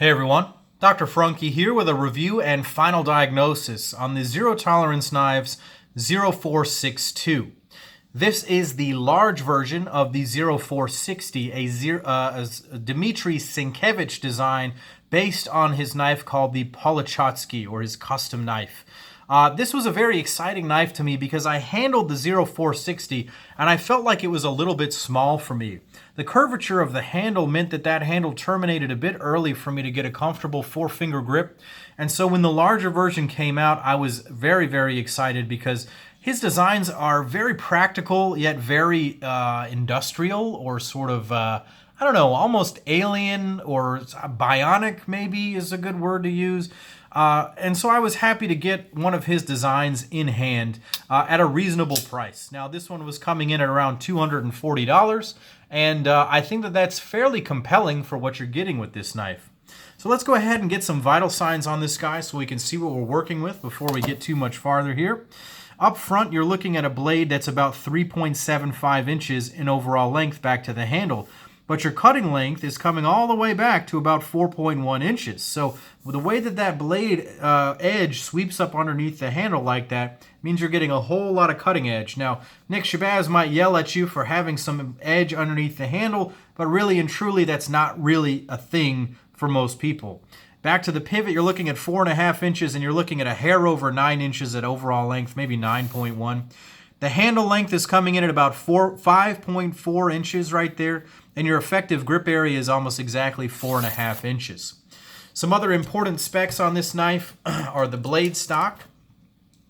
Hey everyone, Dr. Frunke here with a review and final diagnosis on the zero tolerance knives 0462. This is the large version of the 0460, a Dmitry Sinkevich design based on his knife called the Polichatsky, or his custom knife. This was a very exciting knife to me because I handled the 0460 and I felt like it was a little bit small for me. The curvature of the handle meant that handle terminated a bit early for me to get a comfortable four-finger grip. And so when the larger version came out, I was very, very excited because his designs are very practical yet very industrial, or sort of, I don't know, almost alien or bionic maybe is a good word to use. And so I was happy to get one of his designs in hand at a reasonable price. Now, this one was coming in at around $240, and I think that that's fairly compelling for what you're getting with this knife. So let's go ahead and get some vital signs on this guy so we can see what we're working with before we get too much farther here. Up front, you're looking at a blade that's about 3.75 inches in overall length back to the handle. But your cutting length is coming all the way back to about 4.1 inches. So the way that blade edge sweeps up underneath the handle like that means you're getting a whole lot of cutting edge. Now, Nick Shabazz might yell at you for having some edge underneath the handle, but really and truly that's not really a thing for most people. Back to the pivot, you're looking at 4.5 inches, and you're looking at a hair over 9 inches at overall length, maybe 9.1. The handle length is coming in at about 5.4 inches right there, and your effective grip area is almost exactly 4.5 inches. Some other important specs on this knife are the blade stock,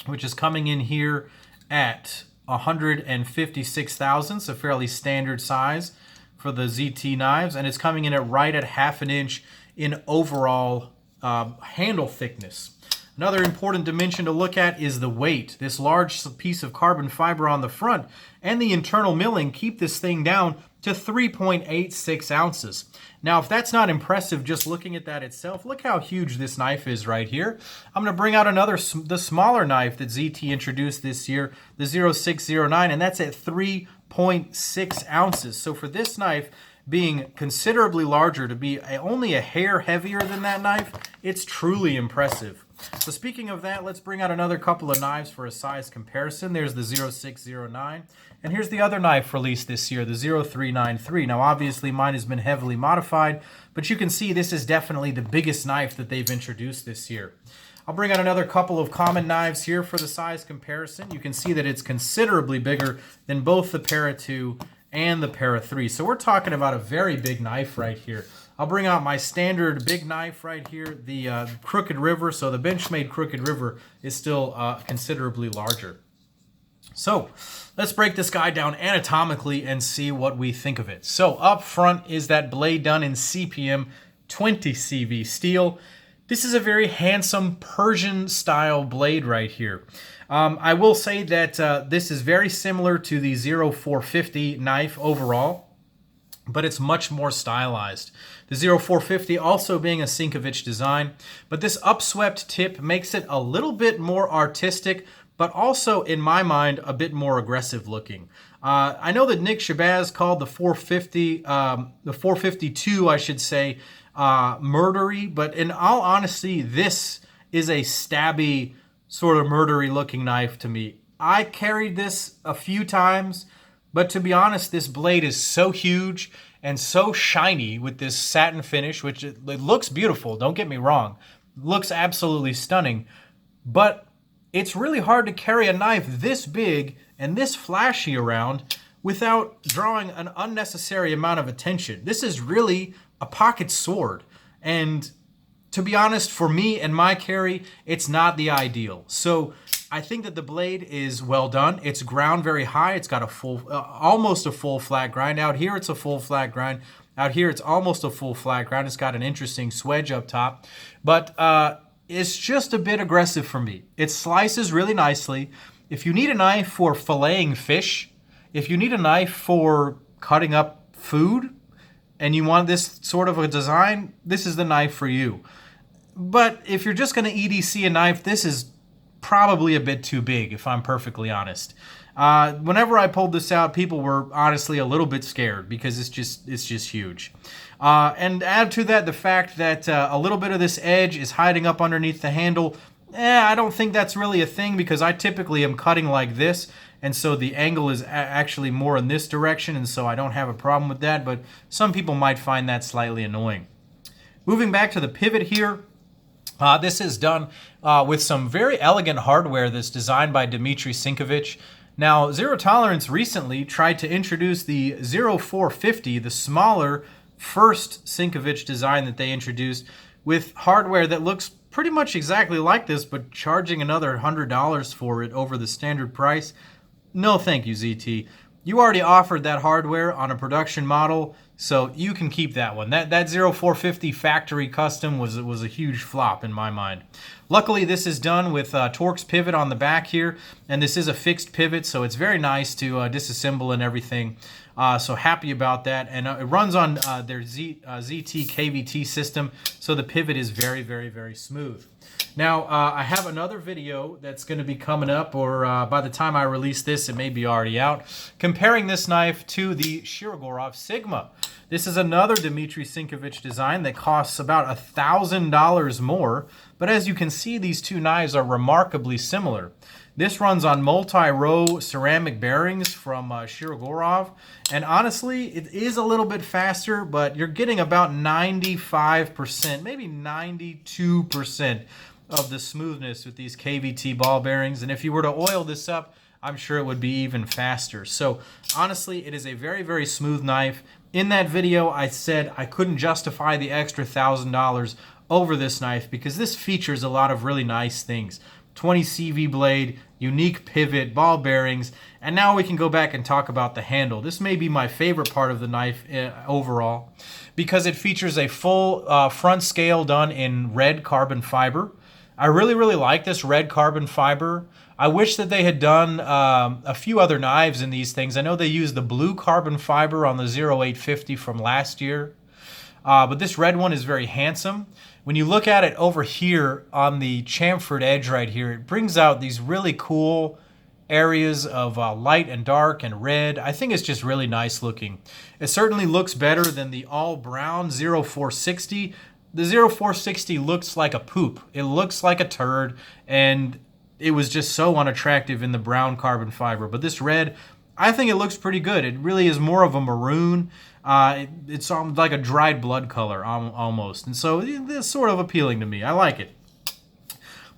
which is coming in here at 156 thousandths, a fairly standard size for the ZT knives, and it's coming in at right at 1/2 inch in overall handle thickness. Another important dimension to look at is the weight. This large piece of carbon fiber on the front and the internal milling keep this thing down to 3.86 ounces. Now, if that's not impressive just looking at that itself, look how huge this knife is right here. I'm going to bring out the smaller knife that ZT introduced this year, the 0609, and that's at 3.6 ounces. So for this knife being considerably larger, to be only a hair heavier than that knife, it's truly impressive. So speaking of that, let's bring out another couple of knives for a size comparison. There's the 0609, and here's the other knife released this year, the 0393. Now obviously mine has been heavily modified, but you can see this is definitely the biggest knife that they've introduced this year. I'll bring out another couple of common knives here for the size comparison. You can see that it's considerably bigger than both the Para 2 and the Para 3. So we're talking about a very big knife right here. I'll bring out my standard big knife right here, the Crooked River. So the Benchmade Crooked River is still considerably larger. So let's break this guy down anatomically and see what we think of it. So up front is that blade done in CPM 20 CV steel. This is a very handsome Persian style blade right here. I will say that this is very similar to the 0450 knife overall, but it's much more stylized. The 0450 also being a Sinkevich design, but this upswept tip makes it a little bit more artistic, but also, in my mind, a bit more aggressive looking. I know that Nick Shabazz called the 452, I should say, murdery, but in all honesty, this is a stabby, sort of murdery looking knife to me. I carried this a few times, but to be honest, this blade is so huge and so shiny with this satin finish, which it looks beautiful, don't get me wrong. It looks absolutely stunning, but it's really hard to carry a knife this big and this flashy around without drawing an unnecessary amount of attention. This is really a pocket sword, and to be honest, for me and my carry, it's not the ideal. So I think that the blade is well done. It's ground very high. It's got a full, almost a full flat grind. Out here, it's a full flat grind. Out here, it's almost a full flat grind. It's got an interesting swedge up top, but it's just a bit aggressive for me. It slices really nicely. If you need a knife for filleting fish, if you need a knife for cutting up food, and you want this sort of a design, this is the knife for you. But if you're just going to EDC a knife, this is probably a bit too big, if I'm perfectly honest. Whenever I pulled this out, people were honestly a little bit scared because it's just huge. And add to that the fact that a little bit of this edge is hiding up underneath the handle. I don't think that's really a thing because I typically am cutting like this, and so the angle is actually more in this direction, and so I don't have a problem with that, but some people might find that slightly annoying. Moving back to the pivot here, this is done with some very elegant hardware that's designed by Dmitry Sinkevich. Now, Zero Tolerance recently tried to introduce the 0450, the smaller first Sinkevich design that they introduced, with hardware that looks pretty much exactly like this, but charging another $100 for it over the standard price. No thank you, ZT. You already offered that hardware on a production model, so you can keep that one. That 0450 factory custom was a huge flop in my mind. Luckily, this is done with Torx pivot on the back here, and this is a fixed pivot, so it's very nice to disassemble and everything. So happy about that. And it runs on their ZT KVT system, so the pivot is very, very, very smooth. Now, I have another video that's going to be coming up, or by the time I release this, it may be already out, comparing this knife to the Shirogorov Sigma. This is another Dmitry Sinkevich design that costs about $1,000 more, but as you can see, these two knives are remarkably similar. This runs on multi-row ceramic bearings from Shirogorov, and honestly, it is a little bit faster, but you're getting about 95%, maybe 92% of the smoothness with these KVT ball bearings, and if you were to oil this up, I'm sure it would be even faster. So honestly, it is a very, very smooth knife. In that video, I said I couldn't justify the extra $1,000 over this knife because this features a lot of really nice things. 20 CV blade, unique pivot, ball bearings, and now we can go back and talk about the handle. This may be my favorite part of the knife overall because it features a full front scale done in red carbon fiber. I really, really like this red carbon fiber. I wish that they had done a few other knives in these things. I know they used the blue carbon fiber on the 0850 from last year, but this red one is very handsome. When you look at it over here on the chamfered edge right here, it brings out these really cool areas of light and dark and red. I think it's just really nice looking. It certainly looks better than the all brown 0460. The 0460 looks like a poop. It looks like a turd, and it was just so unattractive in the brown carbon fiber. But this red, I think it looks pretty good. It really is more of a maroon. It's like a dried blood color almost. And so it's sort of appealing to me. I like it.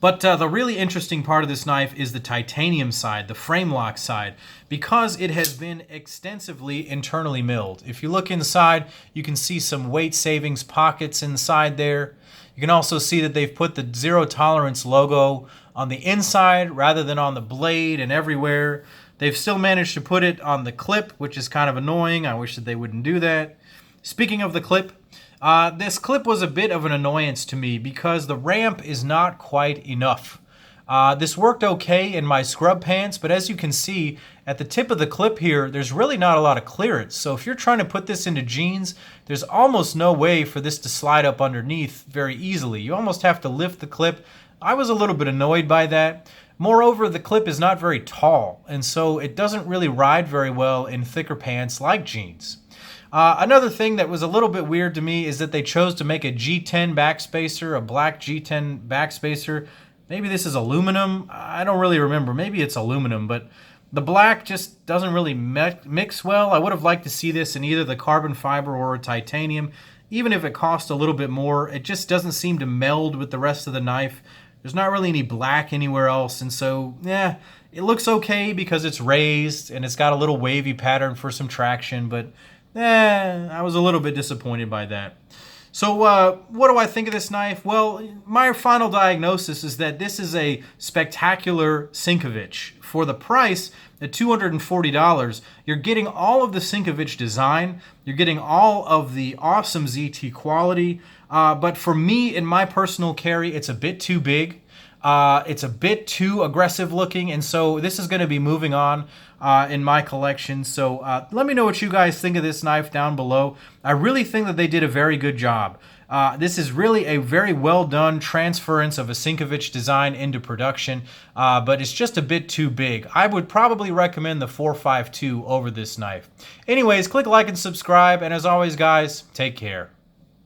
But the really interesting part of this knife is the titanium side, the frame lock side, because it has been extensively internally milled. If you look inside, you can see some weight savings pockets inside there. You can also see that they've put the Zero Tolerance logo on the inside rather than on the blade and everywhere. They've still managed to put it on the clip, which is kind of annoying. I wish that they wouldn't do that. Speaking of the clip, this clip was a bit of an annoyance to me because the ramp is not quite enough. This worked okay in my scrub pants, but as you can see, at the tip of the clip here, there's really not a lot of clearance. So if you're trying to put this into jeans, there's almost no way for this to slide up underneath very easily. You almost have to lift the clip. I was a little bit annoyed by that. Moreover, the clip is not very tall, and so it doesn't really ride very well in thicker pants like jeans. Another thing that was a little bit weird to me is that they chose to make a G10 backspacer, a black G10 backspacer. Maybe this is aluminum. I don't really remember. Maybe it's aluminum, but the black just doesn't really mix well. I would have liked to see this in either the carbon fiber or a titanium. Even if it cost a little bit more, it just doesn't seem to meld with the rest of the knife. There's not really any black anywhere else, and so, yeah, it looks okay because it's raised and it's got a little wavy pattern for some traction, but I was a little bit disappointed by that. So what do I think of this knife? Well, my final diagnosis is that this is a spectacular Sinkevich. For the price, at $240, you're getting all of the Sinkevich design, you're getting all of the awesome ZT quality, but for me, in my personal carry, it's a bit too big. It's a bit too aggressive looking, and so this is going to be moving on in my collection. So let me know what you guys think of this knife down below. I really think that they did a very good job. This is really a very well done transference of a Sinkevich design into production, but it's just a bit too big. I would probably recommend the 452 over this knife. Anyways, click like and subscribe, and as always guys, take care.